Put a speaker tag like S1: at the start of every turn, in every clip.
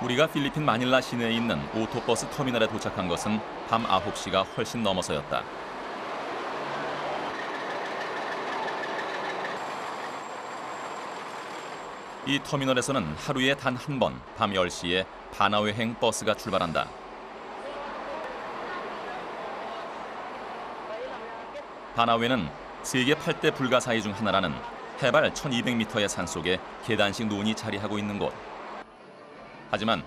S1: 우리가 필리핀 마닐라 시내에 있는 오토버스 터미널에 도착한 것은 밤 9시가 훨씬 넘어서였다. 이 터미널에서는 하루에 단 한 번 밤 10시에 바나웨행 버스가 출발한다. 바나웨는 세계 8대 불가사의 중 하나라는 해발 1200m의 산속에 계단식 논이 자리하고 있는 곳. 하지만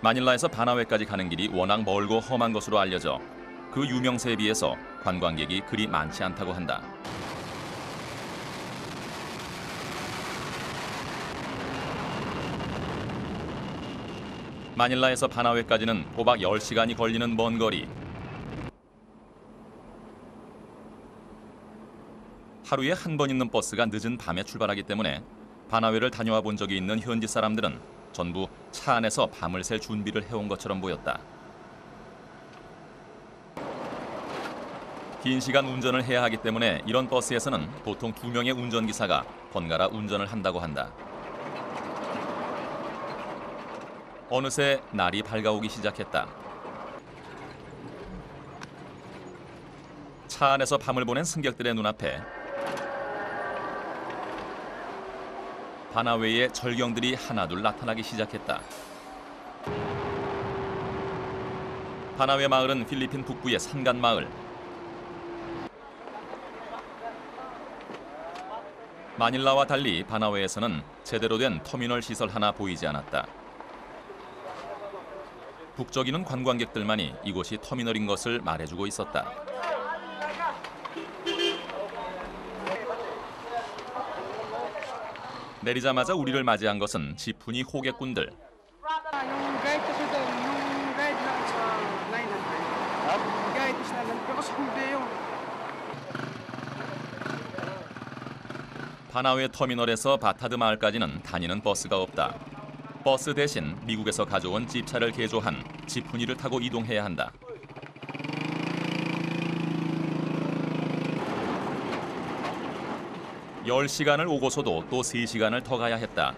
S1: 마닐라에서 바나웨까지 가는 길이 워낙 멀고 험한 것으로 알려져 그 유명세에 비해서 관광객이 그리 많지 않다고 한다. 마닐라에서 바나웨까지는 꼬박 10시간이 걸리는 먼 거리. 하루에 한 번 있는 버스가 늦은 밤에 출발하기 때문에 바나웨를 다녀와 본 적이 있는 현지 사람들은 전부 차 안에서 밤을 샐 준비를 해온 것처럼 보였다. 긴 시간 운전을 해야 하기 때문에 이런 버스에서는 보통 2명의 운전기사가 번갈아 운전을 한다고 한다. 어느새 날이 밝아오기 시작했다. 차 안에서 밤을 보낸 승객들의 눈앞에 바나웨의 절경들이 하나둘 나타나기 시작했다. 바나웨 마을은 필리핀 북부의 산간 마을. 마닐라와 달리 바나웨에서는 제대로 된 터미널 시설 하나 보이지 않았다. 북적이는 관광객들만이 이곳이 터미널인 것을 말해주고 있었다. 내리자마자 우리를 맞이한 것은 지푸니 호객꾼들. 바나웨 터미널에서 바타드 마을까지는 다니는 버스가 없다. 버스 대신 미국에서 가져온 집차를 개조한 지푸니를 타고 이동해야 한다. (10시간을) 오고서도 또 3시간을 더 가야 했다.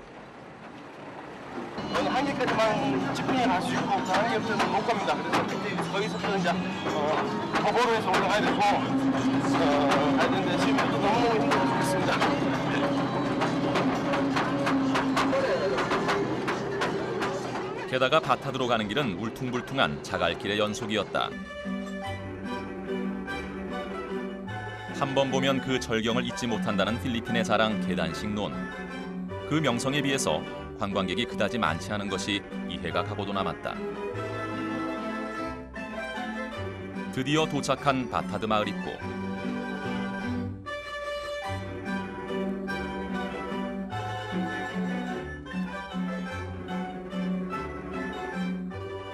S2: 한 개까지만 지프니 갈 수 있고 다른 개부터는 못 갑니다. 그래서 그때 거기서부터 이제 도보로 해서 올라가야 되고 가야 되는데 지금 너무너무 힘들어 죽겠습니다.
S1: 게다가 바타드로 가는 길은 울퉁불퉁한 자갈길의 연속이었다. 한 번 보면 그 절경을 잊지 못한다는 필리핀의 자랑 계단식 논. 그 명성에 비해서 관광객이 그다지 많지 않은 것이 이해가 가고도 남았다. 드디어 도착한 바타드 마을 입구.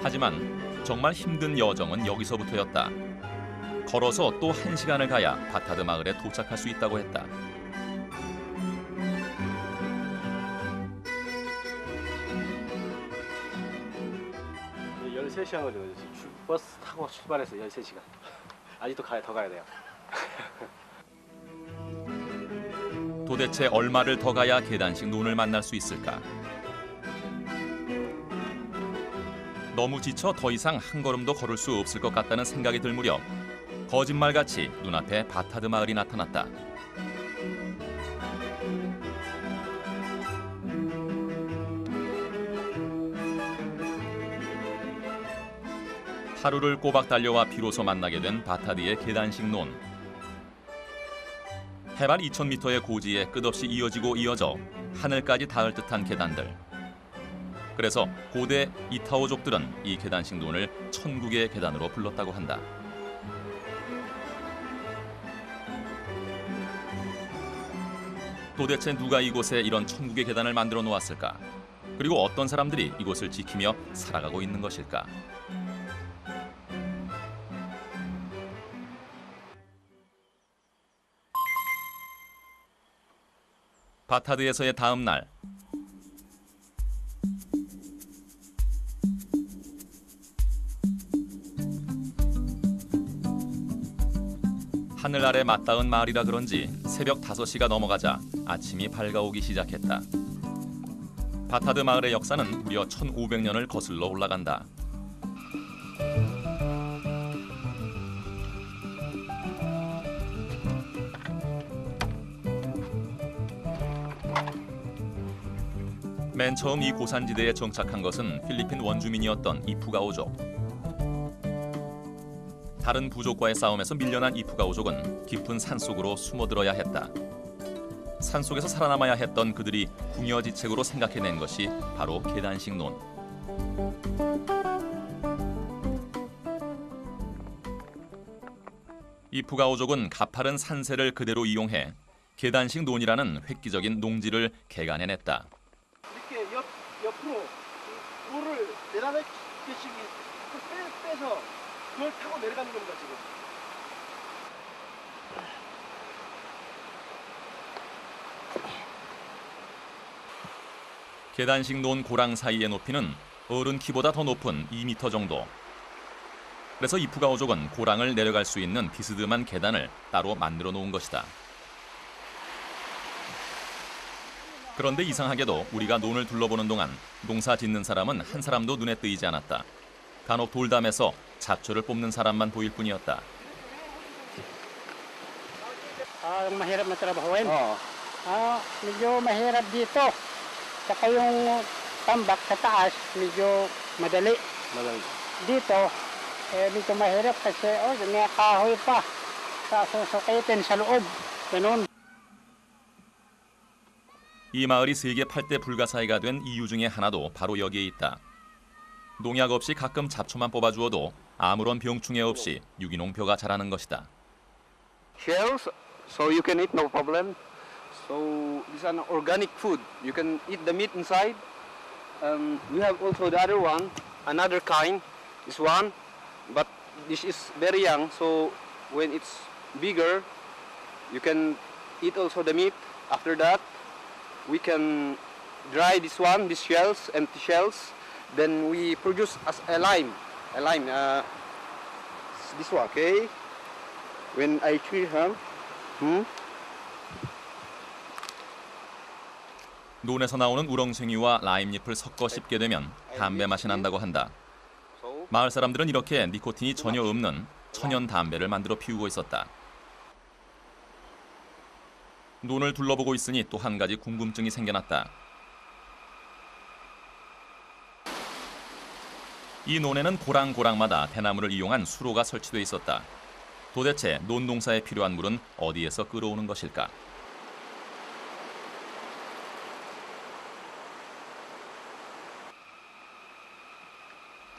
S1: 하지만 정말 힘든 여정은 여기서부터였다. 걸어서 또 1시간을 가야 바타드 마을에 도착할 수 있다고 했다.
S2: 네, 13시간 걸리거든요. 버스 타고 출발해서 13시간. 아직도 더 가야 돼요.
S1: 도대체 얼마를 더 가야 계단식 논을 만날 수 있을까? 너무 지쳐 더 이상 한 걸음도 걸을 수 없을 것 같다는 생각이 들 무렵 거짓말같이 눈앞에 바타드 마을이 나타났다. 하루를 꼬박 달려와 비로소 만나게 된 바타드의 계단식 논. 해발 2000m의 고지에 끝없이 이어져 하늘까지 닿을 듯한 계단들. 그래서 고대 이타오족들은 이 계단식 논을 천국의 계단으로 불렀다고 한다. 도대체 누가 이곳에 이런 천국의 계단을 만들어 놓았을까? 그리고 어떤 사람들이 이곳을 지키며 살아가고 있는 것일까? 바타드에서의 다음 날. 하늘 아래 맞닿은 마을이라 그런지 새벽 5시가 넘어가자 아침이 밝아오기 시작했다. 바타드 마을의 역사는 무려 1500년을 거슬러 올라간다. 맨 처음 이 고산지대에 정착한 것은 필리핀 원주민이었던 이프가오족. 다른 부족과의 싸움에서 밀려난 이프가오족은 깊은 산속으로 숨어들어야 했다. 산속에서 살아남아야 했던 그들이 궁여지책으로 생각해낸 것이 바로 계단식 논. 이프가오족은 가파른 산세를 그대로 이용해 계단식 논이라는 획기적인 농지를 개간해냈다.
S2: 이렇게 옆으로 돌을 내려놓듯이 빼서 그걸 타고 내려가는 겁니다 지금.
S1: 계단식 논 고랑 사이의 높이는 어른 키보다 더 높은 2m 정도. 그래서 이프가오족은 고랑을 내려갈 수 있는 비스듬한 계단을 따로 만들어 놓은 것이다. 그런데 이상하게도 우리가 논을 둘러보는 동안 농사 짓는 사람은 한 사람도 눈에 띄지 않았다. 간혹 돌담에서 잡초를 뽑는 사람만 보일 뿐이었다.
S3: Ang mahirap na trabahuin. Medyo mahirap dito. Saka yung tambak sa taas, medyo madali. Dito, medyo mahirap kasi may kahoy pa. Sa susukitin sa loob. Ganun.
S1: 이 마을이 세계 8대 불가사의가 된 이유 중에 하나도 바로 여기에 있다. 농약 없이 가끔 잡초만 뽑아주어도 아무런 병충해 없이 유기농 벼가 자라는 것이다.
S4: Shells, so you can eat no problem. So this is an organic food. You can eat the meat inside. We have also the other one, another kind. This one, but this is very young. So when it's bigger, you can eat also the meat. After that, we can dry this one, these shells, empty shells. Then we produce as a lime. This one, okay? When I chew her,
S1: 논에서 나오는 우렁생이와 라임잎을 섞어 씹게 되면 담배 맛이 난다고 한다. 마을 사람들은 이렇게 니코틴이 전혀 없는 천연 담배를 만들어 피우고 있었다. 논을 둘러보고 있으니 또 한 가지 궁금증이 생겨났다. 이 논에는 고랑고랑마다 대나무를 이용한 수로가 설치돼 있었다. 도대체 논 농사에 필요한 물은 어디에서 끌어오는 것일까?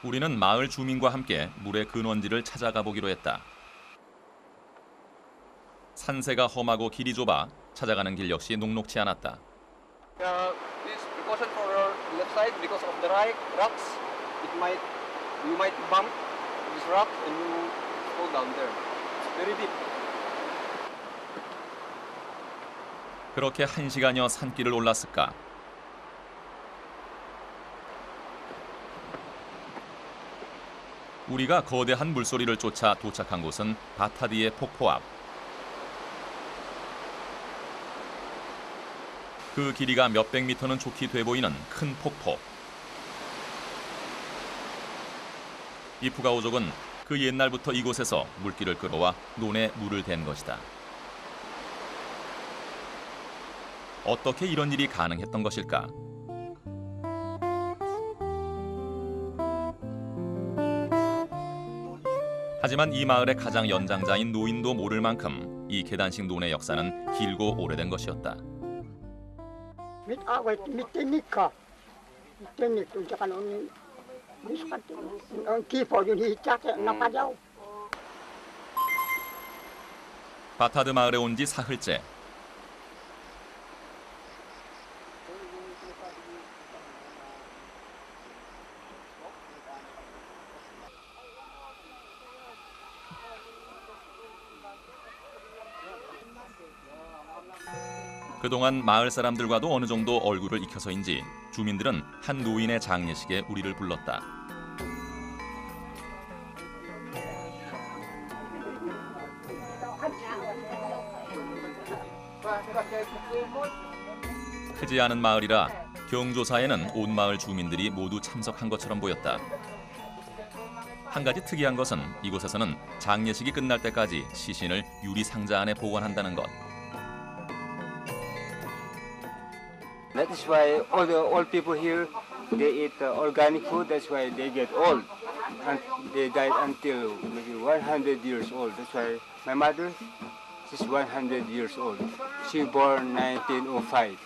S1: 우리는 마을 주민과 함께 물의 근원지를 찾아가 보기로 했다. 산세가 험하고 길이 좁아 찾아가는 길 역시 녹록지 않았다.
S4: this precaution for your left side because of the rocks. You might bump this rock and you fall down there. It's very deep.
S1: 그렇게 1시간여 산길을 올랐을까? 우리가 거대한 물소리를 쫓아 도착한 곳은 바타드의 폭포 앞. 그 길이가 몇백 미터는 좋게 돼 보이는 큰 폭포. 이프가오족은 그 옛날부터 이곳에서 물길을 끌어와 논에 물을 댄 것이다. 어떻게 이런 일이 가능했던 것일까? 하지만 이 마을의 가장 연장자인 노인도 모를 만큼 이 계단식 논의 역사는 길고 오래된 것이었다.
S3: Mitinik ka. Mitinik. Tunca ka noon. Miskat. Ang kipo yun hitak. Napadaw.
S1: 바타드 마을에 온 지 사흘째. 그동안 마을 사람들과도 어느 정도 얼굴을 익혀서인지 주민들은 한 노인의 장례식에 우리를 불렀다. 크지 않은 마을이라 경조사에는 온 마을 주민들이 모두 참석한 것처럼 보였다. 한 가지 특이한 것은 이곳에서는 장례식이 끝날 때까지 시신을 유리 상자 안에 보관한다는 것.
S5: That is why all the old people here, they eat organic food. That's why they get old, and they died until maybe 100 years old. That's why my mother, she's 100 years old. She born 1905.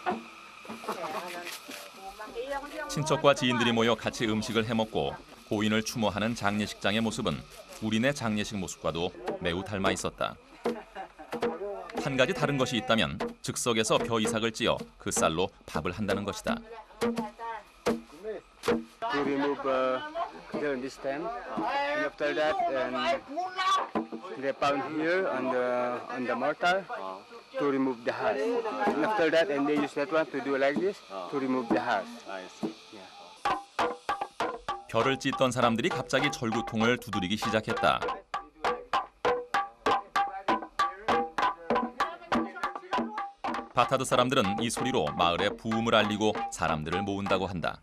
S1: 친척과 지인들이 모여 같이 음식을 해먹고 고인을 추모하는 장례식장의 모습은 우리네 장례식 모습과도 매우 닮아 있었다. 한 가지 다른 것이 있다면 즉석에서 벼 이삭을 찧어 그 쌀로 밥을 한다는 것이다.
S5: To remove during this time, and after that, they pound here on the mortar to remove the husk. And after that, and they use that one to do like this to remove the husk.
S1: 벼를 찢던 사람들이 갑자기 절구통을 두드리기 시작했다. 바타드 사람들은 이 소리로 마을에 부음을 알리고 사람들을 모은다고 한다.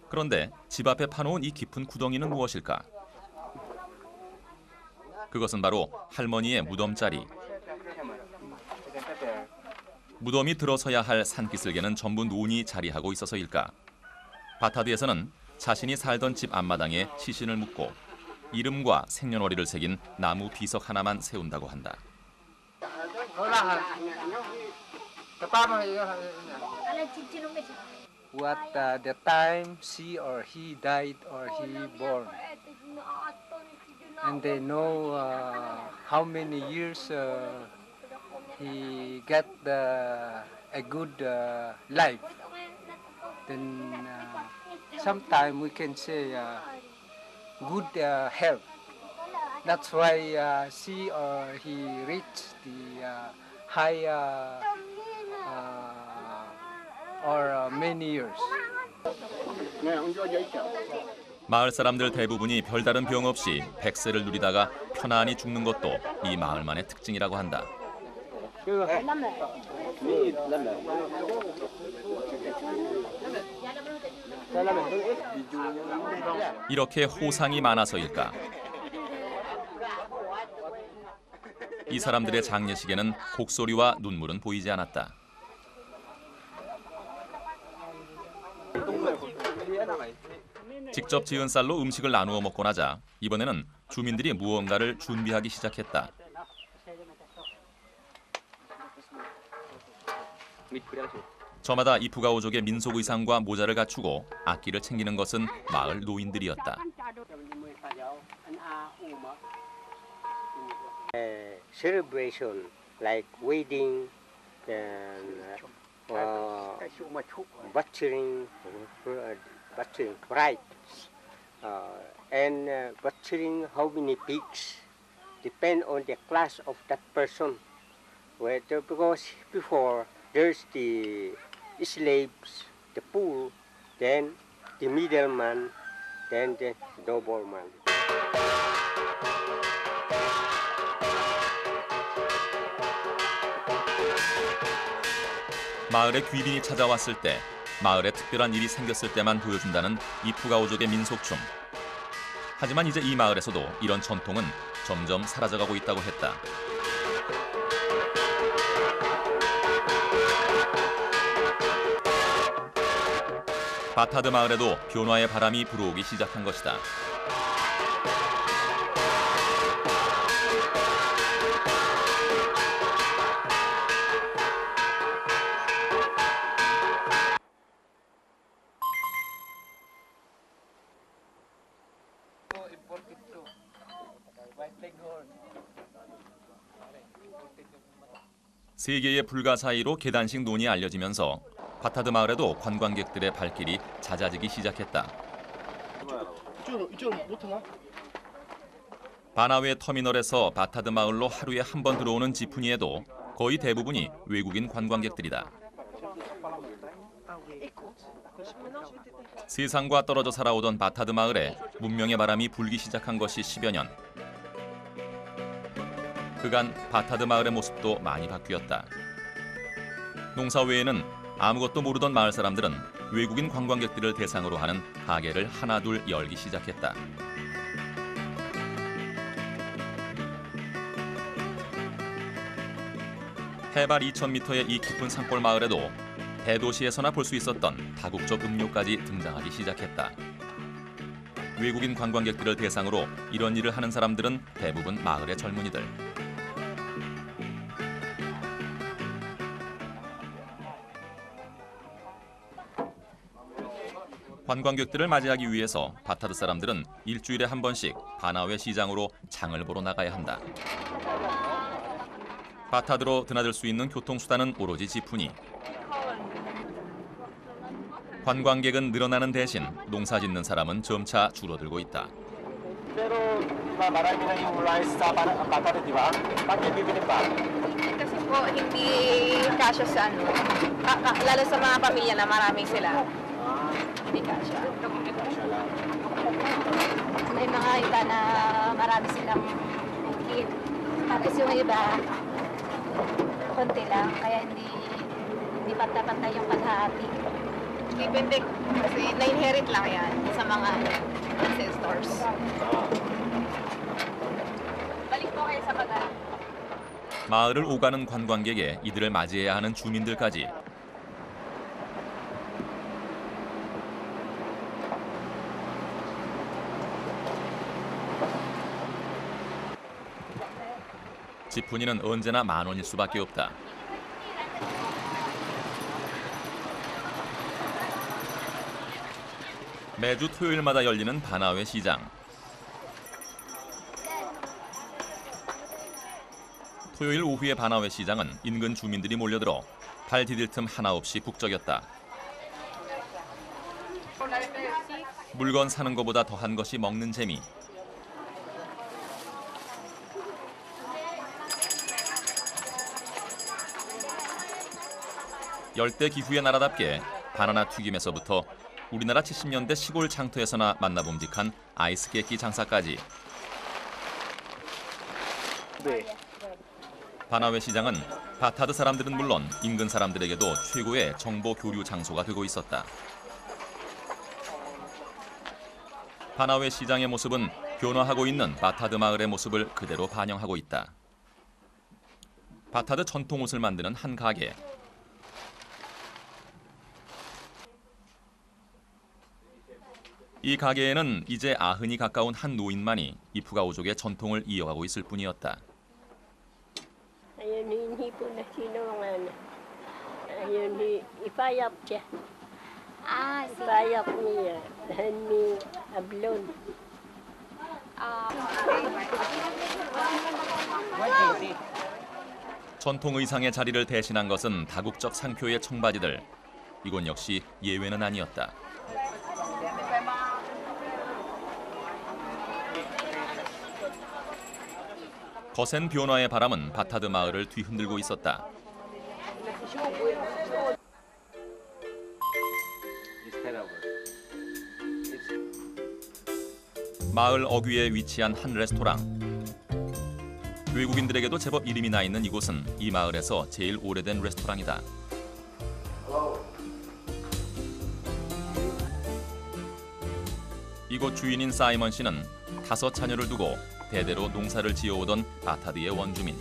S1: 그런데 집 앞에 파놓은 이 깊은 구덩이는 무엇일까? 그것은 바로 할머니의 무덤자리. 무덤이 들어서야 할 산기슭에는 전부 논이 자리하고 있어서일까? 바타드에서는 자신이 살던 집 앞마당에 시신을 묻고 이름과 생년월일을 새긴 나무 비석 하나만 세운다고 한다.
S5: What the time she or he died or he born, and they know how many years he got a good life. Then sometime we can say good health. That's why she or he reached the high or many years.
S1: 마을 사람들 대부분이 별다른 병 없이 백세를 누리다가 편안히 죽는 것도 이 마을만의 특징이라고 한다. 이렇게 호상이 많아서일까? 이 사람들의 장례식에는 곡소리와 눈물은 보이지 않았다. 직접 지은 쌀로 음식을 나누어 먹고 나자 이번에는 주민들이 무언가를 준비하기 시작했다. 저마다 이프가오족의 민속 의상과 모자를 갖추고 악기를 챙기는 것은 마을 노인들이었다.
S6: Celebration like wedding and butchering rites and butchering how many pigs depend on the class of that person. Because before there's the slaves, the poor, then the middleman, then the nobleman.
S1: 마을에 귀빈이 찾아왔을 때, 마을에 특별한 일이 생겼을 때만 보여준다는 이프가오족의 민속춤. 하지만 이제 이 마을에서도 이런 전통은 점점 사라져가고 있다고 했다. 바타드 마을에도 변화의 바람이 불어오기 시작한 것이다. 세계의 불가사의로 계단식 논이 알려지면서 바타드 마을에도 관광객들의 발길이 잦아지기 시작했다.
S2: 이쪽은 못 타나?
S1: 바나웨 터미널에서 바타드 마을로 하루에 한 번 들어오는 지프니에도 거의 대부분이 외국인 관광객들이다. 세상과 떨어져 살아오던 바타드 마을에 문명의 바람이 불기 시작한 것이 10여 년. 그간 바타드 마을의 모습도 많이 바뀌었다. 농사 외에는 아무것도 모르던 마을 사람들은 외국인 관광객들을 대상으로 하는 가게를 하나둘 열기 시작했다. 해발 2,000m의 이 깊은 산골 마을에도 대도시에서나 볼 수 있었던 다국적 음료까지 등장하기 시작했다. 외국인 관광객들을 대상으로 이런 일을 하는 사람들은 대부분 마을의 젊은이들. 관광객들을 맞이하기 위해서 바타드 사람들은 일주일에 한 번씩 바나웨 시장으로 장을 보러 나가야 한다. 바타드로 드나들 수 있는 교통수단은 오로지 지푸니. 관광객은 늘어나는 대신 농사 짓는 사람은 점차 줄어들고 있다.
S2: Pero marami na yung rice sa Bataan, di ba? Bakit bibili pa?
S7: Kasi po hindi kasya sa ano, lalo sa mga pamilya na marami sila. Hindi kasya.
S8: May mga iba na marami silang kid. Tapos yung iba, konti lang, kaya hindi pantay-pantay yung paghahati.
S7: Depende kasi na-inherit lang yan sa mga ancestors. Balik po kayo sa baga.
S1: 마을을 오가는 관광객에 이들을 맞이해야 하는 주민들까지. 지푸니는 언제나 10,000원일 수밖에 없다. 매주 토요일마다 열리는 바나웨 시장. 토요일 오후의 바나웨 시장은 인근 주민들이 몰려들어 발 디딜 틈 하나 없이 북적였다. 물건 사는 것보다 더한 것이 먹는 재미. 열대 기후의 나라답게 바나나 튀김에서부터 우리나라 70년대 시골 장터에서나 만나봄직한 아이스 깨끼 장사까지. 바나웨 시장은 바타드 사람들은 물론 인근 사람들에게도 최고의 정보 교류 장소가 되고 있었다. 바나웨 시장의 모습은 변화하고 있는 바타드 마을의 모습을 그대로 반영하고 있다. 바타드 전통 옷을 만드는 한 가게. 이 가게에는 이제 90이 가까운 한 노인만이 이프가오족의 전통을 이어가고 있을 뿐이었다.
S8: Ayun, hindi po na sinungan. Ayun, ipayap siya. Ipayap niya. Dahil may ablon.
S1: 전통 의상의 자리를 대신한 것은 다국적 상표의 청바지들. 이건 역시 예외는 아니었다. 거센 변화의 바람은 바타드 마을을 뒤흔들고 있었다. 마을 어귀에 위치한 한 레스토랑. 외국인들에게도 제법 이름이 나 있는 이곳은 이 마을에서 제일 오래된 레스토랑이다. 이곳 주인인 사이먼 씨는 5 자녀를 두고 대대로 농사를 지어오던 바타드의 원주민.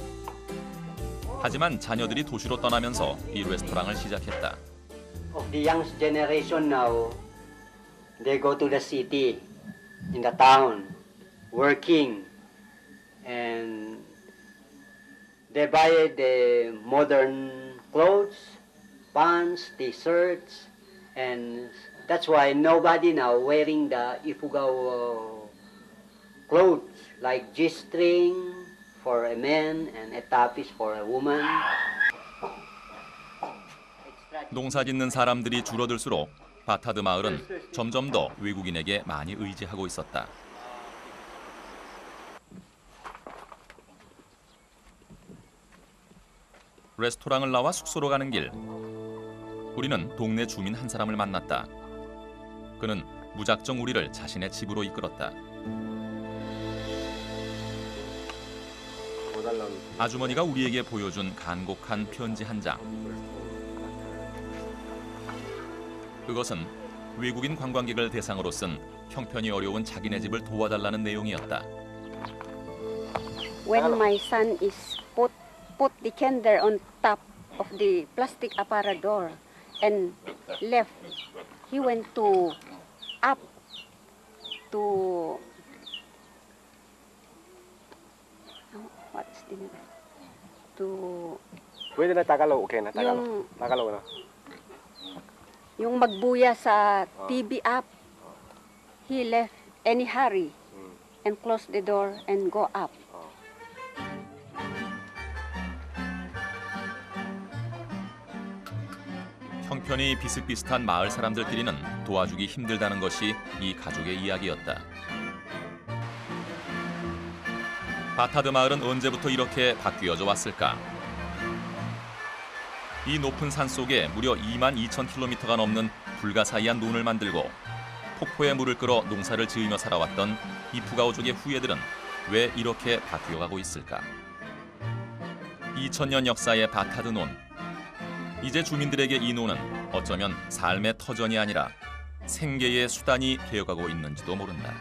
S1: 하지만 자녀들이 도시로 떠나면서 이 레스토랑을 시작했다.
S6: Of the young generation now, they go to the city, in the town, working, and they buy the modern clothes, pants, t-shirts, and that's why nobody now wearing the Ifugao clothes like G-string for a man and a tapis for a woman.
S1: 농사 짓는 사람들이 줄어들수록 바타드 마을은 점점 더 외국인에게 많이 의지하고 있었다. 레스토랑을 나와 숙소로 가는 길. 우리는 동네 주민 한 사람을 만났다. 그는 무작정 우리를 자신의 집으로 이끌었다. 아주머니가 우리에게 보여준 간곡한 편지 한 장. 그것은 외국인 관광객을 대상으로 쓴 형편이 어려운 자기네 집을 도와달라는 내용이었다.
S9: When my son is put the candle on top of the plastic aparador and left, he went to up to what's the name? To
S2: Pwede na Tagalog, okay na
S9: yung
S2: Tagalog na.
S9: yung magbuya sa TV app. He left any hurry and closed the door and go up.
S1: 형편이 비슷비슷한 마을 사람들끼리는 도와주기 힘들다는 것이 이 가족의 이야기였다. 바타드 마을은 언제부터 이렇게 바뀌어져 왔을까? 이 높은 산 속에 무려 22,000km가 넘는 불가사의한 논을 만들고 폭포에 물을 끌어 농사를 지으며 살아왔던 이 푸가오족의 후예들은 왜 이렇게 바뀌어가고 있을까? 2000년 역사의 바타드 논. 이제 주민들에게 이 논은 어쩌면 삶의 터전이 아니라 생계의 수단이 되어가고 있는지도 모른다.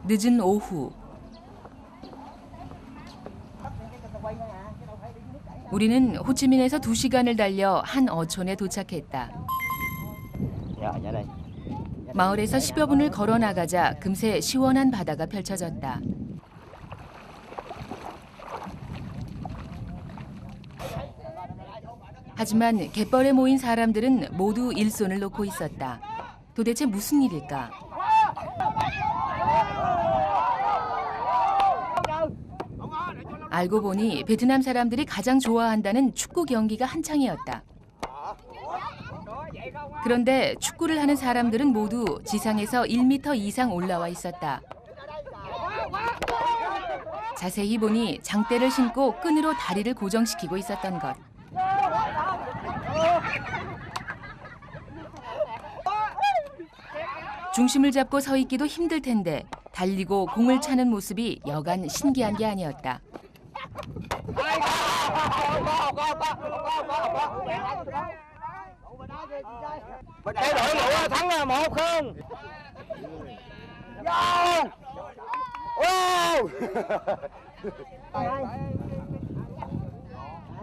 S10: 늦은 오후, 우리는 호치민에서 2시간을 달려 한 어촌에 도착했다. 마을에서 10여 분을 걸어 나가자 금세 시원한 바다가 펼쳐졌다. 하지만 갯벌에 모인 사람들은 모두 일손을 놓고 있었다. 도대체 무슨 일일까? 알고 보니 베트남 사람들이 가장 좋아한다는 축구 경기가 한창이었다. 그런데 축구를 하는 사람들은 모두 지상에서 1m 이상 올라와 있었다. 자세히 보니 장대를 신고 끈으로 다리를 고정시키고 있었던 것. 중심을 잡고 서 있기도 힘들 텐데 달리고 공을 차는 모습이 여간 신기한 게 아니었다.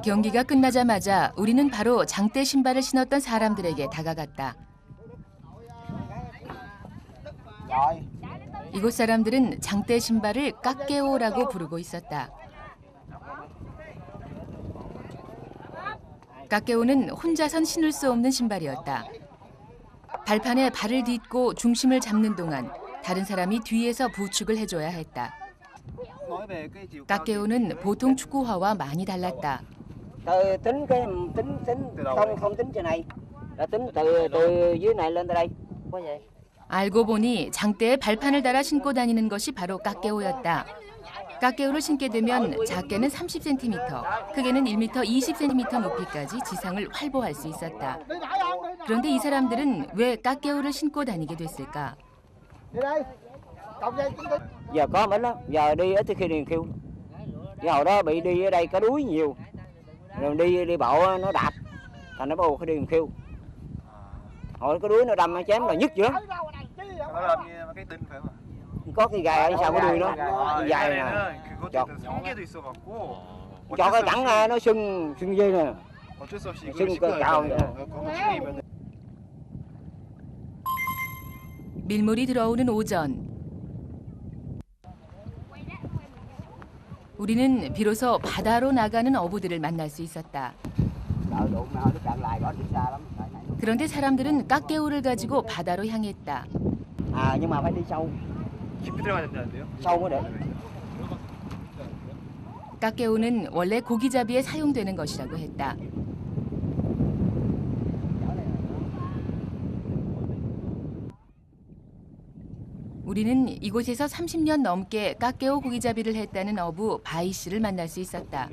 S10: 경기가 끝나자마자 우리는 바로 장대 신발을 신었던 사람들에게 다가갔다. 이곳 사람들은 장대 신발을 까깨오라고 부르고 있었다. 까깨오는 혼자선 신을 수 없는 신발이었다. 발판에 발을 딛고 중심을 잡는 동안 다른 사람이 뒤에서 부축을 해줘야 했다. 까깨오는 보통 축구화와 많이 달랐다. 알고 보니 장대에 발판을 달아 신고 다니는 것이 바로 까깨오였다. 까깨오를 신게 되면 작게는 30cm, 크게는 1m 20cm 높이까지 지상을 활보할 수 있었다. 그런데 이 사람들은 왜 까깨오를 신고 다니게 됐을까?
S11: Giờ có mấy lắm, giờ đi ít khi liền kêu. Giờ đó bị đi ở đây có đuối nhiều. Rồi đi bộ nó đạp, thành nó bầu cái đường kêu. Hồi có đuối nó đâm nó chém là nhức dữ lắm.
S2: Nó làm như cái đinh phải không?
S11: Có cái gài ở sau cái đuôi nó, cái gài nè. Chọt. Cho cái cẳng nó sưng dây nè. Sưng cào nè.
S10: 밀물이 들어오는 오전. 우리는 비로소 바다로 나가는 어부들을 만날 수 있었다. 그런데 사람들은 까깨오를 가지고 바다로 향했다.
S11: 아, nhưng mà phải đi sâu.
S2: 깊이 들어가야 된다는데요?
S11: sâu mới được.
S10: 까깨오는 원래 고기잡이에 사용되는 것이라고 했다. 우리는 이곳에서 30년 넘게 깎개오 고기잡이를 했다는 어부 바이 씨를 만날 수 있었다.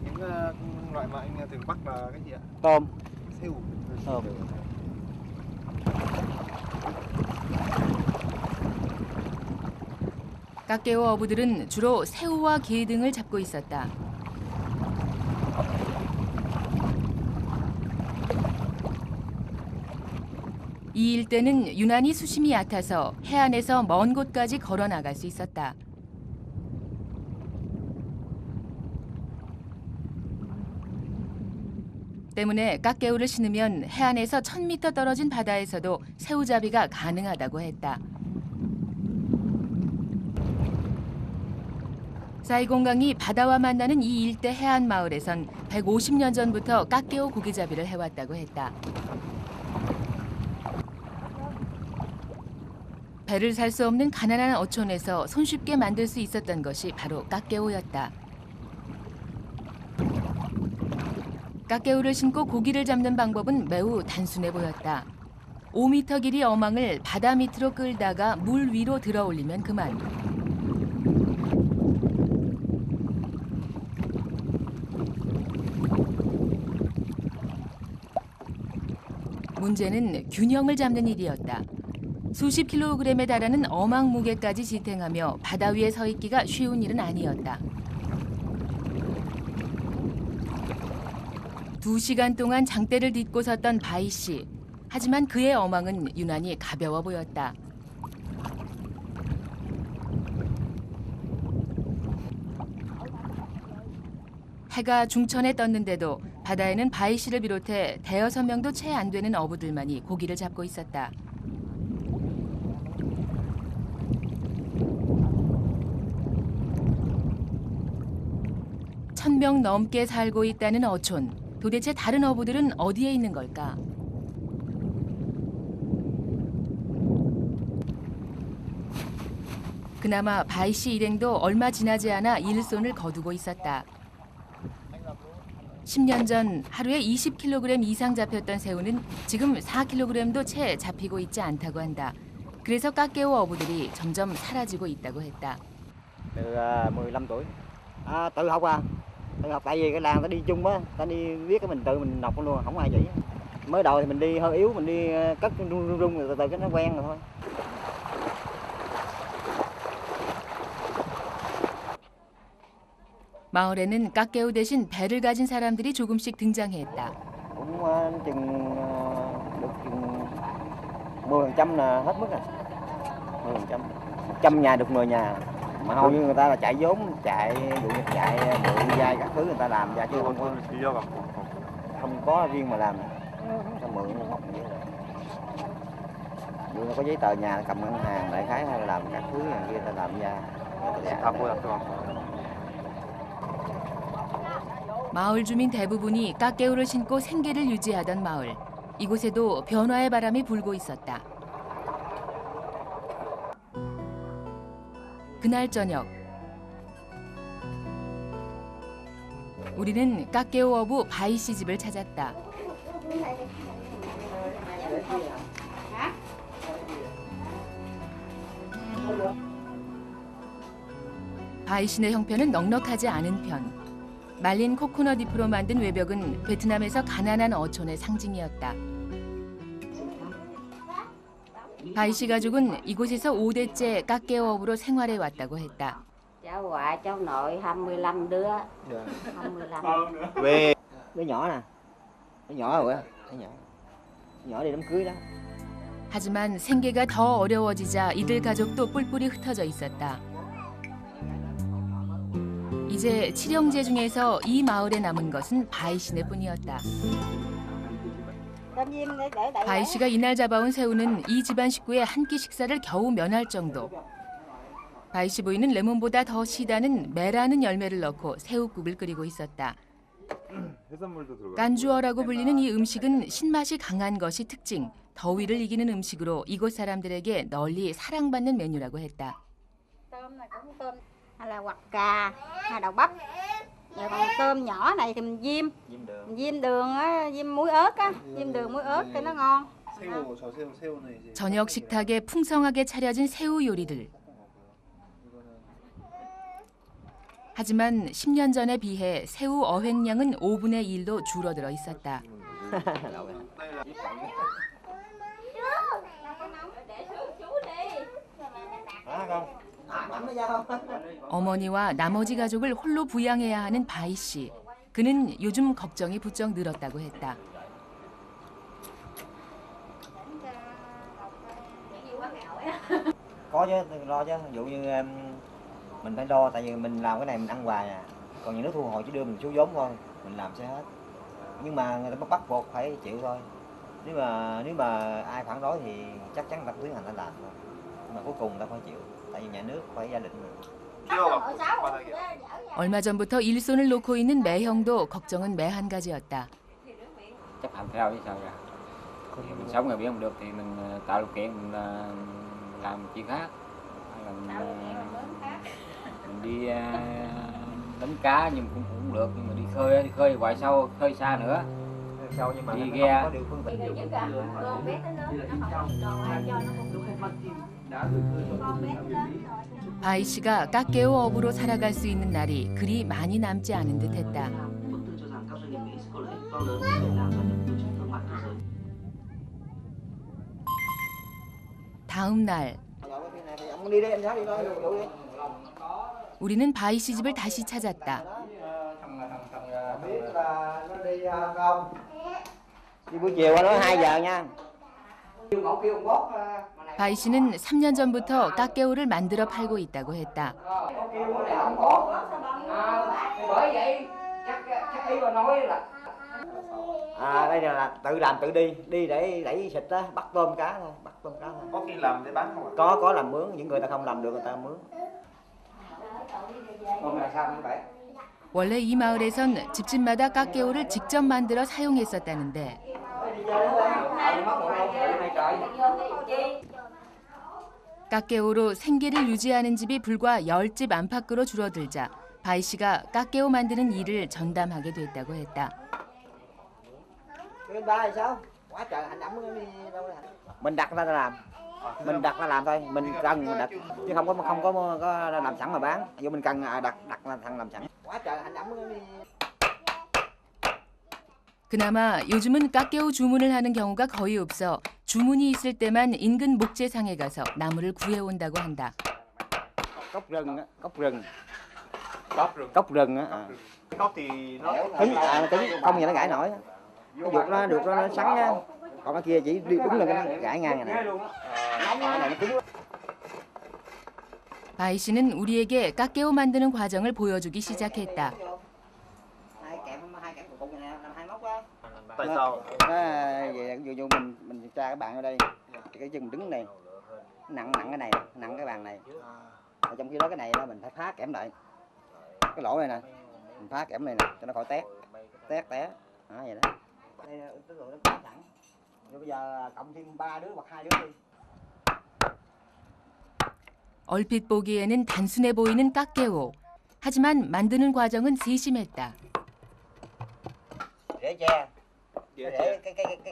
S2: Những loại mà anh thường bắt là cái gì ạ?
S11: Tôm.
S2: Sêu.
S11: Tôm.
S10: 깎개오 어부들은 주로 새우와 게 등을 잡고 있었다. 이 일대는 유난히 수심이 얕아서 해안에서 먼 곳까지 걸어 나갈 수 있었다. 때문에 깎개오를 신으면 해안에서 1000m 떨어진 바다에서도 새우잡이가 가능하다고 했다. 사이공강이 바다와 만나는 이 일대 해안 마을에선 150년 전부터 깎개오 고기잡이를 해왔다고 했다. 배를 살 수 없는 가난한 어촌에서 손쉽게 만들 수 있었던 것이 바로 깎개오였다. 깎개오를 신고 고기를 잡는 방법은 매우 단순해 보였다. 5m 길이 어망을 바다 밑으로 끌다가 물 위로 들어 올리면 그만. 문제는 균형을 잡는 일이었다. 수십 킬로그램에 달하는 어망 무게까지 지탱하며 바다 위에 서 있기가 쉬운 일은 아니었다. 2시간 동안 장대를 딛고 섰던 바이 씨. 하지만 그의 어망은 유난히 가벼워 보였다. 해가 중천에 떴는데도 바다에는 바이 씨를 비롯해 대여섯 명도 채 안 되는 어부들만이 고기를 잡고 있었다. 천 명 넘게 살고 있다는 어촌. 도대체 다른 어부들은 어디에 있는 걸까? 그나마 바이 씨 일행도 얼마 지나지 않아 일손을 거두고 있었다. 10년 전 하루에 20kg 이상 잡혔던 새우는 지금 4kg도 채 잡히고 있지 않다고 한다. 그래서 깎개오 어부들이 점점 사라지고 있다고 했다.
S11: Từ 15 tuổi. Tự học à. Tự học tại vì cái làng ta đi chung á, ta đi viết cái mình tự mình đọc luôn, không ai chỉ. Mới đầu thì mình đi hơi yếu, mình đi cất rung rung rồi từ cái nó quen rồi thôi.
S10: 마을에는 깎개오 대신 배를 가진 사람들이 조금씩 등장했다.
S11: Cũng chừng được chừng 10% là hết mức rồi. 10%. 100 nhà được 10 nhà. Mà hầu như người ta là chạy vốn, chạy dụ như chạy mượn vai các thứ người ta làm ra chứ không có riêng mà làm. Ta mượn học vậy rồi. Dụ như có giấy tờ nhà cầm ngân hàng đại khái hay là làm các thứ này kia ta làm ra.
S10: 마을 주민 대부분이 깎개오를 신고 생계를 유지하던 마을. 이곳에도 변화의 바람이 불고 있었다. 그날 저녁 우리는 깎개오 어부 바이 씨 집을 찾았다. 바이 씨네 형편은 넉넉하지 않은 편. 말린 코코넛 잎으로 만든 외벽은 베트남에서 가난한 어촌의 상징이었다. 바이 씨 가족은 이곳에서 5대째 깎개오 어부로 생활해 왔다고 했다.
S9: Cháu ngoại, cháu nội 25 đứa. 25.
S11: Về đứa nhỏ nè. Đứa nhỏ rồi á, đứa nhỏ. nhỏ đi đám cưới đó.
S10: 하지만 생계가 더 어려워지자 이들 가족도 뿔뿔이 흩어져 있었다. 이제 칠형제 중에서 이 마을에 남은 것은 바이 씨네뿐이었다. 바이 씨가 이날 잡아온 새우는 이 집안 식구의 한 끼 식사를 겨우 면할 정도. 바이 씨 부인은 레몬보다 더 시다는 메라는 열매를 넣고 새우국을 끓이고 있었다. 깐주어라고 불리는 이 음식은 신맛이 강한 것이 특징, 더위를 이기는 음식으로 이곳 사람들에게 널리 사랑받는 메뉴라고 했다.
S12: Hay là hoặc cà hay đậu bắp. Rồi còn tôm nhỏ này thì mình diêm đường á, diêm muối ớt á, diêm đường muối ớt cho nó ngon.
S10: 저녁 식탁에 풍성하게 차려진 새우 요리들. 하지만 10년 전에 비해 새우 어획량은 5분의 1로 줄어들어 있었다. 어머니와 나머지 가족을 홀로 부양해야 하는 바이 씨. 그는 요즘 걱정이 부쩍 늘었다고 했다.
S11: Có chứ, tôi lo chứ. Ví dụ như mình phải lo, tại vì mình làm cái này mình ăn hoài à. Còn những nước thu hồi chỉ đưa mình số vốn thôi, mình làm sẽ hết. Nhưng mà người ta bắt buộc phải chịu thôi. Nếu mà ai phản đối thì chắc chắn người ta tiến hành ta làm thôi. Nhưng mà cuối cùng người ta phải chịu, tại vì nhà nước phải gia đình mình.
S10: 얼마 전부터 일손을 놓고 있는 매형도 걱정은 매한 가지였다.
S13: Chấp hành theo chứ sao ra. Thì mình sống ở biển không được thì mình tạo điều kiện mình làm chuyện khác. Hay là mình đi đánh cá nhưng cũng được, nhưng mà đi khơi ngoài sâu, khơi xa nữa. Đi ghe.
S10: 바이 씨가 까깨오 업으로 살아갈 수 있는 날이 그리 많이 남지 않은 듯했다. 다음 날 우리는 바이 씨 집을 다시 찾았다.
S11: Buổi chiều nó 2 giờ nha.
S10: 바이 씨는 3년 전부터 까깨오를 만들어 팔고 있다고 했다.
S11: Đây là tự làm tự đi để đẩy xịt á, bắt tôm cá thôi,
S2: Có khi làm để bán không ạ?
S11: Có làm mướn, những người ta không làm được người ta mướn. Hôm nay sao như vậy?
S10: 원래 이 마을에선 집집마다 까깨오를 직접 만들어 사용했었다는데 까깨오로 생계를 유지하는 집이 불과 10집 안팎으로 줄어들자 바이 씨가 까깨오 만드는 일을 전담하게 됐다고 했다.
S11: Mình đặt ra làm. Mình đặt ra làm thôi, mình cần mình đặt chứ không có làm sẵn mà bán. Dù mình cần đặt là thằng làm sẵn. Quá trời hành ẩm.
S10: 그나마 요즘은 까깨오 주문을 하는 경우가 거의 없어 주문이 있을 때만 인근 목재상에 가서 나무를 구해온다고 한다.
S11: Cốc rừng á.
S2: Cốc rừng
S11: á.
S2: Cốc thì nó
S11: cứng, không thì nó gãy nổi. Cái ruột nó được nó sắn á. Còn cái kia chỉ đúng là cái gãy ngang này nè. Cái này nó cứng.
S10: 바이 씨는 우리에게 까깨오 만드는 과정을 보여주기 시작했다.
S2: tại sao?
S11: Về ví dụ mình tra cái bàn ở đây, cái chân mình đứng này nặng cái này, nặng cái bàn này. Ở trong khi đó cái này là mình phải phá kẽm lại. Cái lỗ này nè, mình phá kẽm này nè cho nó khỏi tét té. Đó vậy đó. Đây là cái lỗ nó phá sẵn. Rồi bây giờ cộng thêm 3 đứa hoặc 2 đứa đi.
S10: 얼핏 보기에는 단순해 보이는 까깨오. 하지만 만드는 과정은 세심했다.
S11: Rễ tre.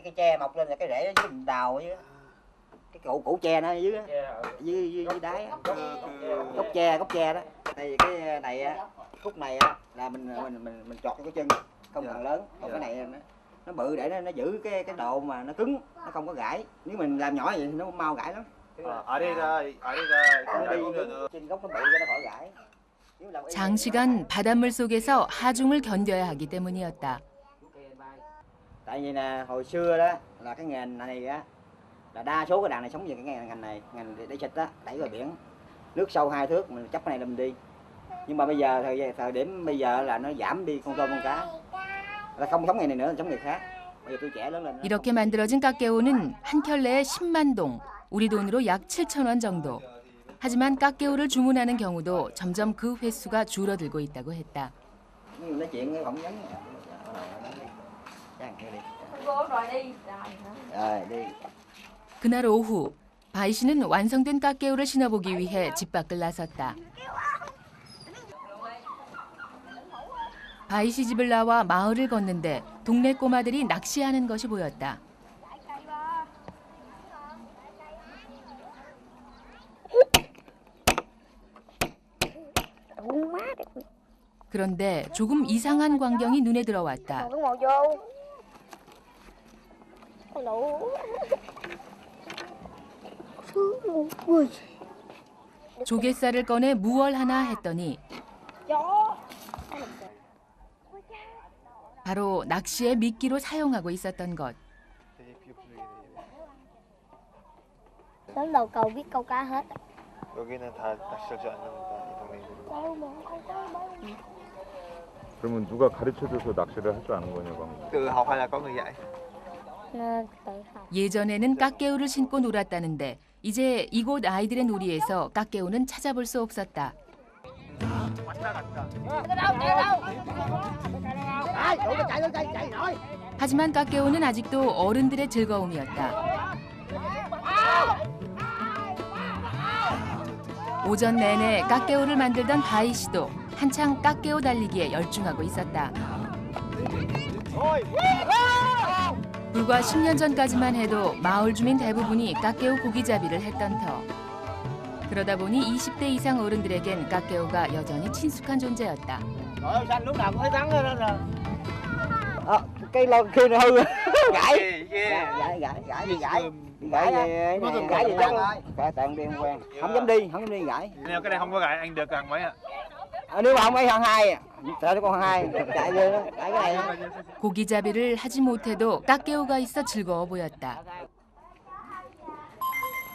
S11: Cái tre mọc lên là cái rễ dưới mình đào với cái củ tre nó dưới đáy. Gốc tre đó. Đây cái này á, khúc này á là mình chọt cái chân không cần lớn. Còn cái này nó bự để nó giữ cái độ mà nó cứng, nó không có gãy. Nếu mình làm nhỏ vậy thì nó mau gãy lắm.
S2: Ở đây ra
S11: trên gốc nó bự cho nó khỏi gãy.
S10: 장시간 바닷물 속에서 하중을 견뎌야 하기 때문이었다.
S11: Tại vì nè, hồi xưa đó là cái nghề này á là đa số cái đàn này sống về cái ngành này, ngành để xịt á, đẩy vào biển. Nước sâu 2 thước mình chấp cái này làm đi. Nhưng mà bây giờ thời điểm bây giờ là nó giảm đi con tôm con cá. Là không sống nghề này nữa, sống nghề khác. Bây giờ tôi trẻ lớn lên.
S10: 이렇게 만들어진 까깨오는 한 켤레에 10만 동, 우리 돈으로 약 7,000원 정도. 하지만 까깨오를 주문하는 경우도 점점 그 횟수가 줄어들고 있다고 했다.
S11: nói chuyện phỏng vấn.
S10: 그날 오후 바이 씨는 완성된 까깨오를 신어보기 위해 집 밖을 나섰다. 바이 씨 집을 나와 마을을 걷는데 동네 꼬마들이 낚시하는 것이 보였다. 그런데 조금 이상한 광경이 눈에 들어왔다. 조갯살을 꺼내 무얼하나 했더니 바로 낚시에 미끼로 사용하고 있었던 것.
S12: Đến đầu cầu biết câu cá hết.
S2: 여기는 다 낚시를 잘 안 합니다. 이 동네는.
S14: 그러면 누가 가르쳐줘서 낚시를 할 줄 아는 거냐고.
S2: tự học hay là có người dạy?
S12: Nên tự học.
S10: 예전에는 깎개우를 신고 놀았다는데 이제 이곳 아이들의 놀이에서 깎개우는 찾아볼 수 없었다. 하지만 깎개우는 아직도 어른들의 즐거움이었다. 오전 내내 깎개우를 만들던 바이 씨도 한창 깎개우 달리기에 열중하고 있었다. 불과 10년 전까지만 해도 마을 주민 대부분이 깎개우 고기잡이를 했던 터. 그러다 보니 20대 이상 어른들에겐 깎개우가 여전히 친숙한 존재였다.
S11: Cái lon kia nó hư gãy gãy cái tạng đi không dám đi gãy.
S2: Nếu cái này không có gãy anh được hàng mấy ạ?
S11: Nếu mà không ấy hàng 2, sợ con 2 chạy vô đó gãy cái này.
S10: 고기잡이를 하지 못해도 깎개우가 있어 즐거워 보였다.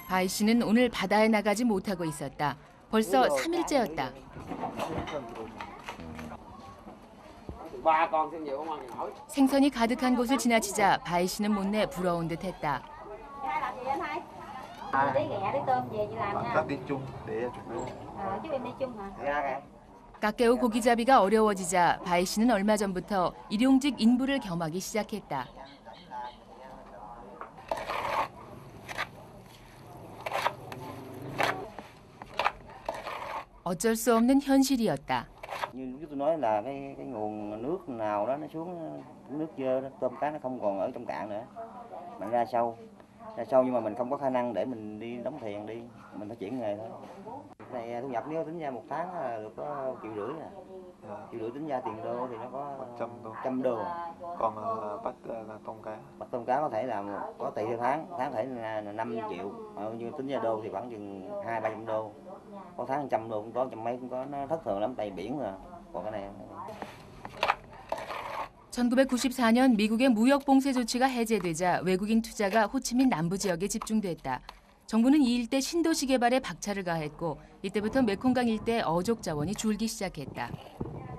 S10: 바이 씨는 오늘 바다에 나가지 못하고 있었다. 벌써 3일째였다. 생선이 가득한 곳을 지나치자 바이 씨는 못내 부러운 듯했다. 깎개우 고기잡이가 어려워지자 바이 씨는 얼마 전부터 일용직 인부를 겸하기 시작했다. 어쩔 수 없는 현실이었다.
S11: Như tôi nói là cái nguồn nước nào đó nó xuống nước dơ đó, tôm cá nó không còn ở trong cạn nữa. Mình ra sâu nhưng mà mình không có khả năng để mình đi đóng thuyền đi, mình phải chuyển nghề thôi. Cái này thu nhập nếu tính ra một tháng là được có 1,5 triệu nè. 1,5 triệu tính ra tiền đô thì nó có 100 đô.
S2: Còn bắt là tôm cá.
S11: Bắt tôm cá có thể là có tùy theo tháng có thể là 5 triệu. Nhưng tính ra đô thì khoảng chừng 200-300 đô. Có tháng 100 đô cũng có, trăm mấy cũng có, nó thất thường lắm tại biển rồi. còn cái này
S10: 1994년 미국의 무역 봉쇄 조치가 해제되자 외국인 투자가 호치민 남부 지역에 집중됐다. 정부는 이 일대 신도시 개발에 박차를 가했고 이때부터 메콩강 일대 어족 자원이 줄기 시작했다.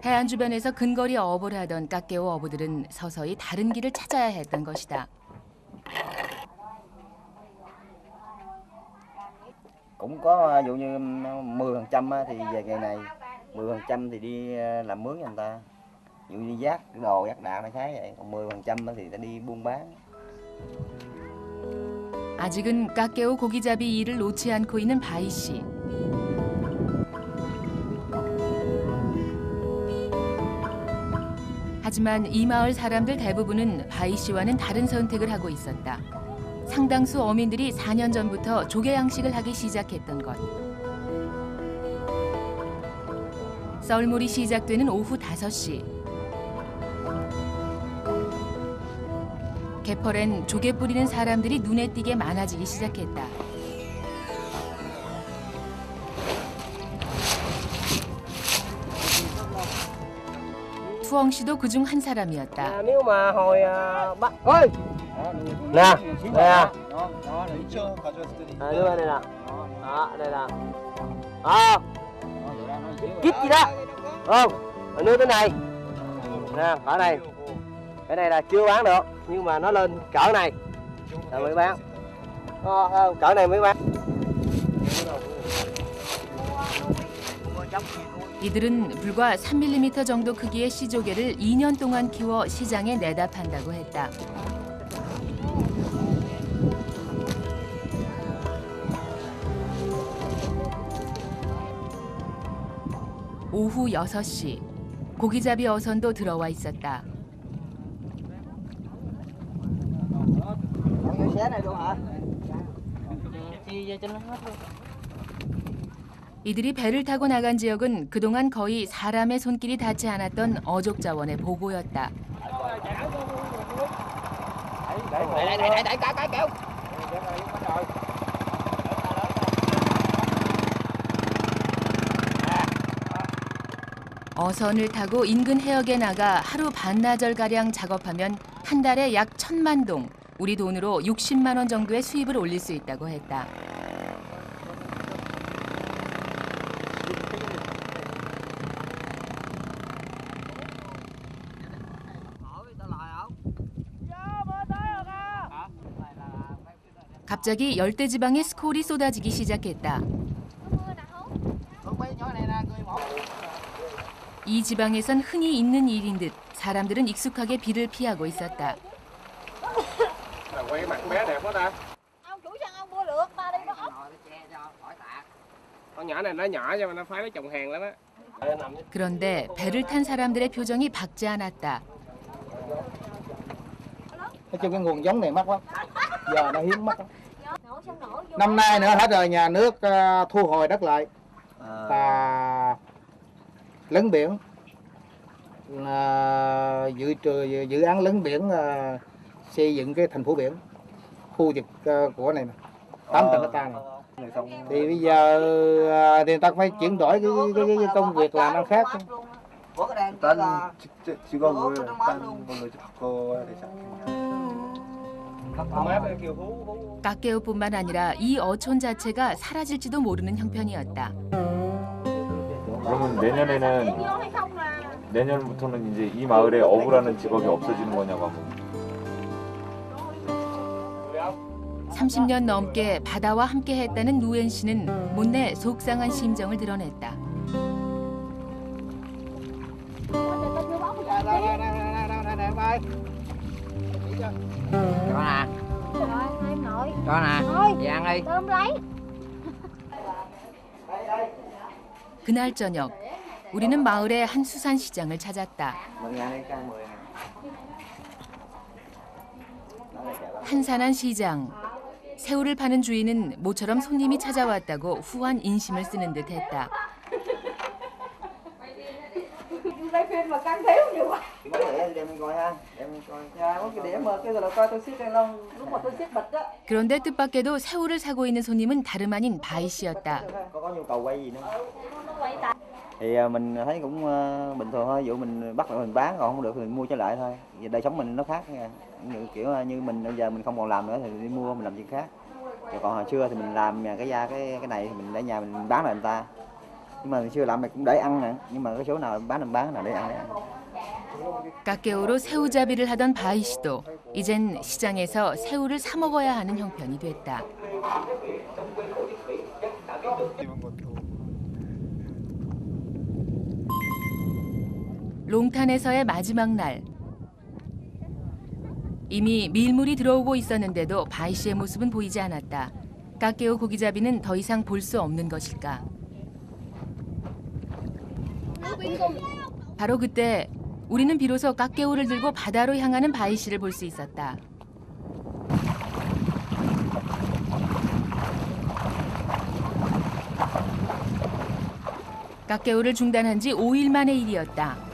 S10: 해안 주변에서 근거리 어업을 하던 깎개우 어부들은 서서히 다른 길을 찾아야 했던 것이다.
S11: cũng có ví dụ như 10% thì về ngày này, 10% thì đi làm mướn cho người ta. Ví dụ như vác đồ, vác đạn nó khá vậy, còn 10% thì ta đi buôn bán.
S10: 아직은 깎개우 고기잡이 일을 놓지 않고 있는 바이 씨. 하지만 이 마을 사람들 대부분은 바이 씨와는 다른 선택을 하고 있었다. 상당수 어민들이 4년 전부터 조개 양식을 하기 시작했던 것. 썰물이 시작되는 오후 5시. 개펄엔 조개 뿌리는 사람들이 눈에 띄게 많아지기 시작했다. 투엉 씨도 그중 한 사람이었다.
S6: Nếu mà hồi bắt ơi nè nè đưa đây nè đó đây nè kít gì đó không đưa tới này nè cỡ này cái này là chưa bán được nhưng mà nó lên cỡ này là mới bán cỡ này mới bán.
S10: 이들은 불과 3mm 정도 크기의 씨조개를 2년 동안 키워 시장에 내다 판다고 했다. 오후 6시, 고기잡이 어선도 들어와 있었다. 이들이 배를 타고 나간 지역은 그동안 거의 사람의 손길이 닿지 않았던 어족 자원의 보고였다. 어선을 타고 인근 해역에 나가 하루 반나절가량 작업하면 한 달에 약 1,000만 동, 우리 돈으로 60만 원 정도의 수입을 올릴 수 있다고 했다. 갑자기 열대지방의 스콜이 쏟아지기 시작했다. 이 지방에선 흔히 있는 일인 듯 사람들은 익숙하게 비를 피하고 있었다.
S2: Quay mặt bé đẹp quá ta.
S12: Ông chủ sao ông mua được, ba đi có ốc.
S2: Con nhỏ này nó nhỏ nhưng mà nó phái nó trồng hàng lắm á.
S10: 그런데 배를 탄 사람들의 표정이 밝지 않았다.
S15: Nói chung cái nguồn giống này mắc lắm, giờ nó hiếm mắc lắm. Năm nay nữa hết rồi, nhà nước thu hồi đất lại và lấn biển, dự án lấn biển xây dựng cái thành phố biển, khu vực của này 800 hectare này. Thì bây giờ thì người ta phải chuyển đổi cái công việc làm ăn khác.
S2: 딴 직업을 딴 걸로 바꿔야 되지 않겠냐.
S10: 깎개오뿐만 아니라 이 어촌 자체가 사라질지도 모르는 형편이었다.
S14: 그러면 내년부터는 이제 이 마을에 어부라는 직업이 없어지는 거냐고 하고.
S10: 30년 넘게 바다와 함께했다는 누엔 씨는 못내 속상한 심정을 드러냈다. 그날 저녁, 우리는 마을의 한 수산시장을 찾았다. 한산한 시장. 새우를 파는 주인은 모처럼 손님이 찾아왔다고 후한 인심을 쓰는 듯했다. 그런데 뜻밖에도 새우를 사고 있는 손님은 다름 아닌 바이 씨였다.
S11: Thì mình thấy cũng bình thường thôi, ví dụ mình bắt lại mình bán, còn không được thì mình mua trở lại thôi. Đời sống mình nó khác nha. Kiểu như mình bây giờ mình không còn làm nữa thì đi mua mình làm chuyện khác. Còn hồi xưa thì mình làm cái này thì mình để nhà mình bán lại người ta. Nhưng mà hồi xưa làm mình cũng để ăn nè, nhưng mà cái số nào bán mình bán là để ăn.
S10: 깎개오로 새우잡이를 하던 바이 씨도 이젠 시장에서 새우를 사 먹어야 하는 형편이 됐다. 롱탄에서의 마지막 날. 이미 밀물이 들어오고 있었는데도 바이 씨의 모습은 보이지 않았다. 깎개오 고기잡이는 더 이상 볼 수 없는 것일까? 바로 그때 우리는 비로소 깎개오를 들고 바다로 향하는 바이 씨를 볼 수 있었다. 깎개오를 중단한 지 5일 만의 일이었다.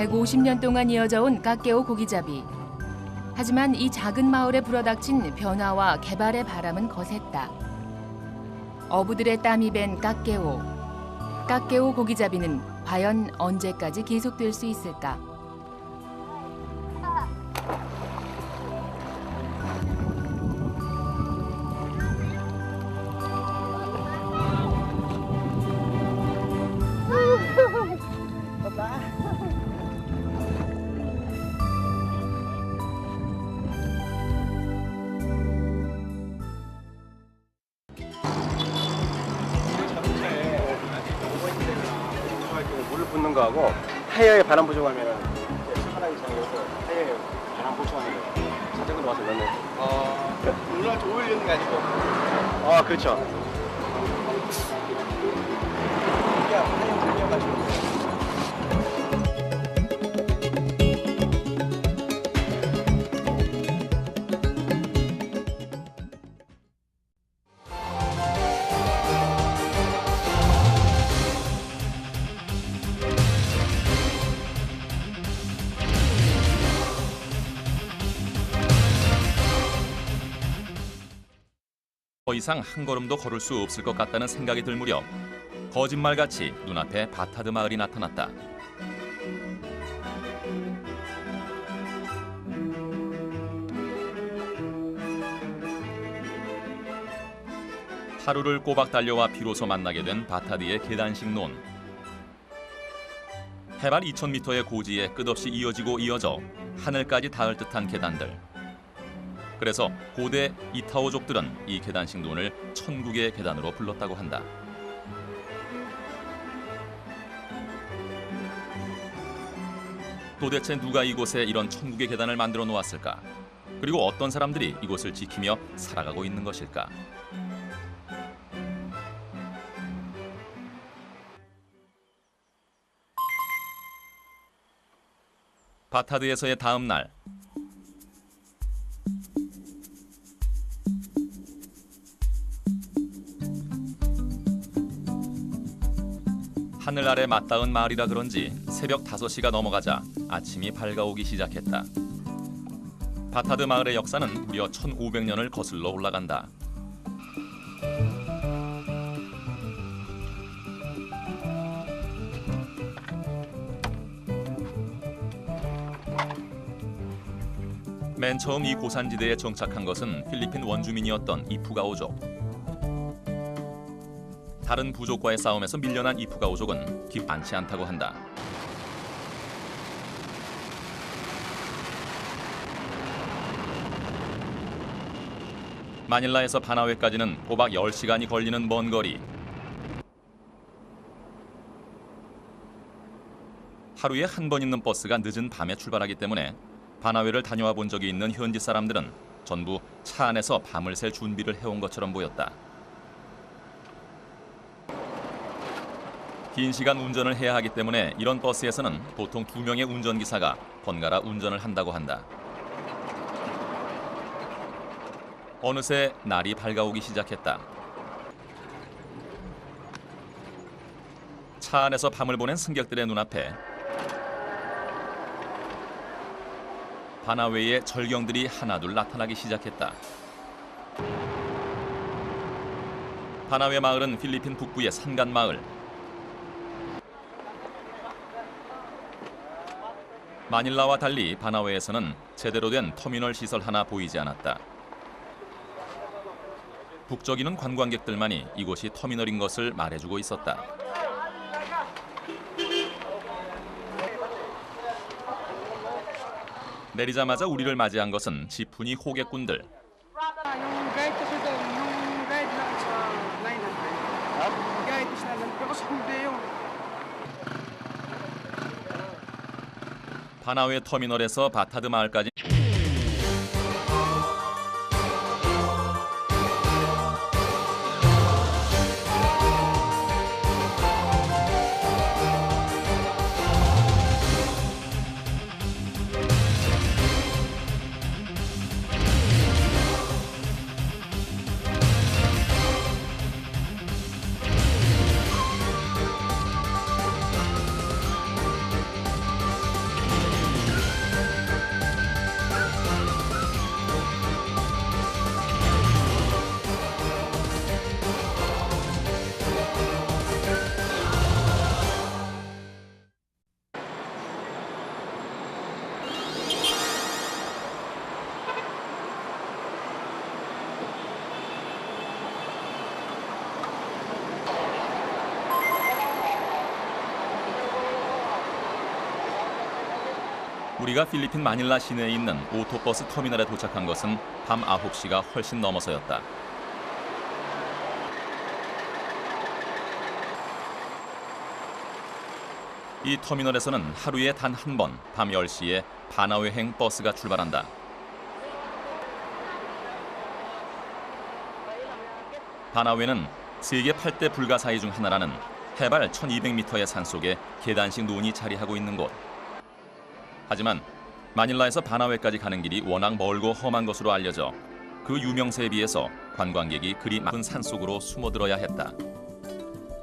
S10: (150년) 동안 이어져온 깎개오 고기잡이. 하지만 이 작은 마을에 불어닥친 변화와 개발의 바람은 거셌다. 어부들의 땀이 밴 깎개오. 깎개오 고기잡이는 과연 언제까지 계속될 수 있을까?
S2: 보는 거하고 타이어에 바람 부족하면은 시원하게 장려서 타이어에 바람 보충하는 거. 자전거 놓아서 넣는. 물론 오일 넣는 게 아니고. 그렇죠.
S1: 더 이상 한 걸음도 걸을 수 없을 것 같다는 생각이 들 무렵 거짓말같이 눈앞에 바타드 마을이 나타났다. 하루를 꼬박 달려와 비로소 만나게 된 바타드의 계단식 논. 해발 2000m의 고지에 끝없이 이어져 하늘까지 닿을 듯한 계단들. 그래서 고대 이타오족들은 이 계단식 논을 천국의 계단으로 불렀다고 한다. 도대체 누가 이곳에 이런 천국의 계단을 만들어 놓았을까? 그리고 어떤 사람들이 이곳을 지키며 살아가고 있는 것일까? 바타드에서의 다음 날. 하늘 아래 맞닿은 마을이라 그런지 새벽 5시가 넘어가자 아침이 밝아오기 시작했다. 바타드 마을의 역사는 무려 1500년을 거슬러 올라간다. 맨 처음 이 고산지대에 정착한 것은 필리핀 원주민이었던 이푸가오족. 다른 부족과의 싸움에서 밀려난 이푸가오족은 기만치 않다고 한다. 마닐라에서 바나웨까지는 꼬박 10시간이 걸리는 먼 거리. 하루에 한 번 있는 버스가 늦은 밤에 출발하기 때문에 바나웨를 다녀와 본 적이 있는 현지 사람들은 전부 차 안에서 밤을 샐 준비를 해온 것처럼 보였다. 긴 시간 운전을 해야 하기 때문에 이런 버스에서는 보통 2명의 운전기사가 번갈아 운전을 한다고 한다. 어느새 날이 밝아오기 시작했다. 차 안에서 밤을 보낸 승객들의 눈앞에 바나웨의 절경들이 하나둘 나타나기 시작했다. 바나웨 마을은 필리핀 북부의 산간 마을. 마닐라와 달리 바나웨에서는 제대로 된 터미널 시설 하나 보이지 않았다. 북적이는 관광객들만이 이곳이 터미널인 것을 말해주고 있었다. 내리자마자 우리를 맞이한 것은 지푸니 호객꾼들. 바나웨 터미널에서 바타드 마을까지 우리가 필리핀 마닐라 시내에 있는 오토버스 터미널에 도착한 것은 밤 9시가 훨씬 넘어서였다. 이 터미널에서는 하루에 단 한 번 밤 10시에 바나웨행 버스가 출발한다. 바나웨는 세계 8대 불가사의 중 하나라는 해발 1200m의 산속에 계단식 논이 자리하고 있는 곳. 하지만 마닐라에서 바나웨까지 가는 길이 워낙 멀고 험한 것으로 알려져 그 유명세에 비해서 관광객이 그리 많은 산속으로 숨어들어야 했다.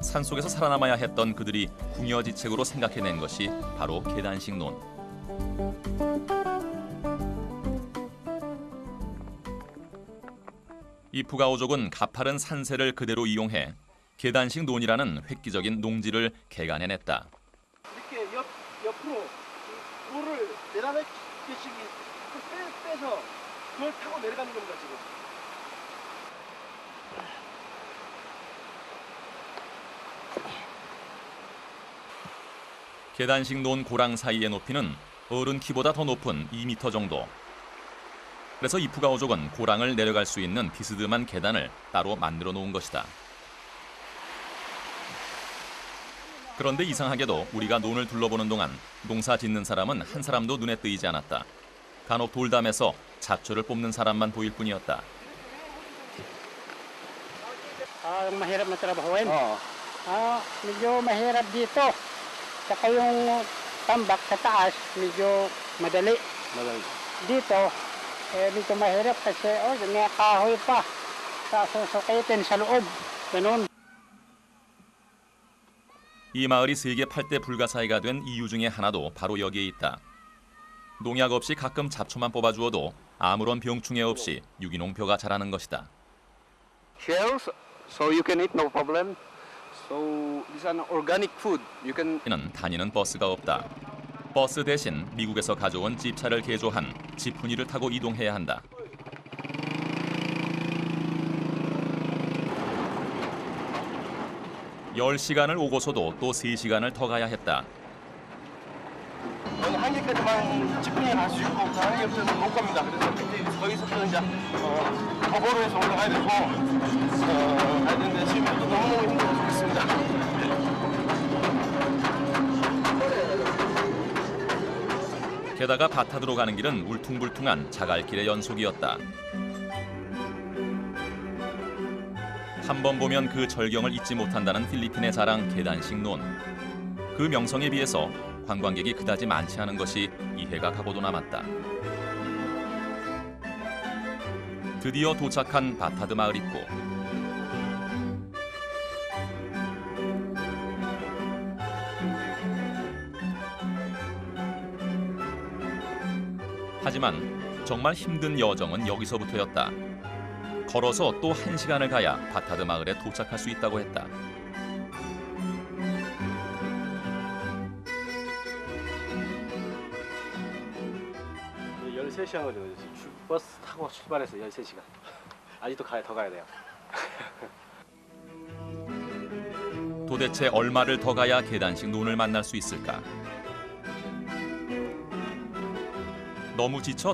S1: 산속에서 살아남아야 했던 그들이 궁여지책으로 생각해낸 것이 바로 계단식 논. 이 푸가오족은 가파른 산세를 그대로 이용해 계단식 논이라는 획기적인 농지를 개간해냈다.
S2: 이렇게 옆으로 돌을 내려가듯이 빼서 그걸 타고 내려가는 겁니다, 지금.
S1: 계단식 논 고랑 사이의 높이는 어른 키보다 더 높은 2m 정도. 그래서 이 푸가오족은 고랑을 내려갈 수 있는 비스듬한 계단을 따로 만들어 놓은 것이다. 그런데 이상하게도 우리가 논을 둘러보는 동안 농사 짓는 사람은 한 사람도 눈에 띄지 않았다. 간혹 돌담에서 잡초를 뽑는 사람만 보일 뿐이었다.
S3: Ang mahirap na trabahuin. Medyo mahirap dito. Saka yung tambak sa taas, medyo madali. Dito, medyo mahirap kasi may kahoy pa. Susukitin sa loob. Ganun.
S1: 이 마을이 세계 8대 불가사의가 된 이유 중에 하나도 바로 여기에 있다. 농약 없이 가끔 잡초만 뽑아주어도 아무런 병충해 없이 유기농 벼가 자라는 것이다.
S4: Shells, so you can eat no problem. So this is an organic food. You can.
S1: 이는 다니는 버스가 없다. 버스 대신 미국에서 가져온 집차를 개조한 지푸니를 타고 이동해야 한다. (10시간을) 오고서도 또 3시간을 더 가야 했다.
S2: 저는 한 개까지만 지붕에 갈 수 있고 다른 옆에는 못 갑니다. 그래서 이제 거기서부터 이제 도보로 해서 올라가야 되고 가야 되는데 지금 너무너무 힘들어 죽겠습니다.
S1: 게다가 바타드로 가는 길은 울퉁불퉁한 자갈길의 연속이었다. 한 번 보면 그 절경을 잊지 못한다는 필리핀의 자랑 계단식 논. 그 명성에 비해서 관광객이 그다지 많지 않은 것이 이해가 가고도 남았다. 드디어 도착한 바타드 마을 입구. 하지만 정말 힘든 여정은 여기서부터였다. 걸어서 또 1시간을 가야 바타드 마을에 도착할 수 있다고 했다.
S2: 네, 13시간 걸리거든요. 버스 타고 출발해서 13시간. 아직도 더 가야 돼요.
S1: 도대체 얼마를 더 가야 계단식 논을 만날 수 있을까? 너무 지쳐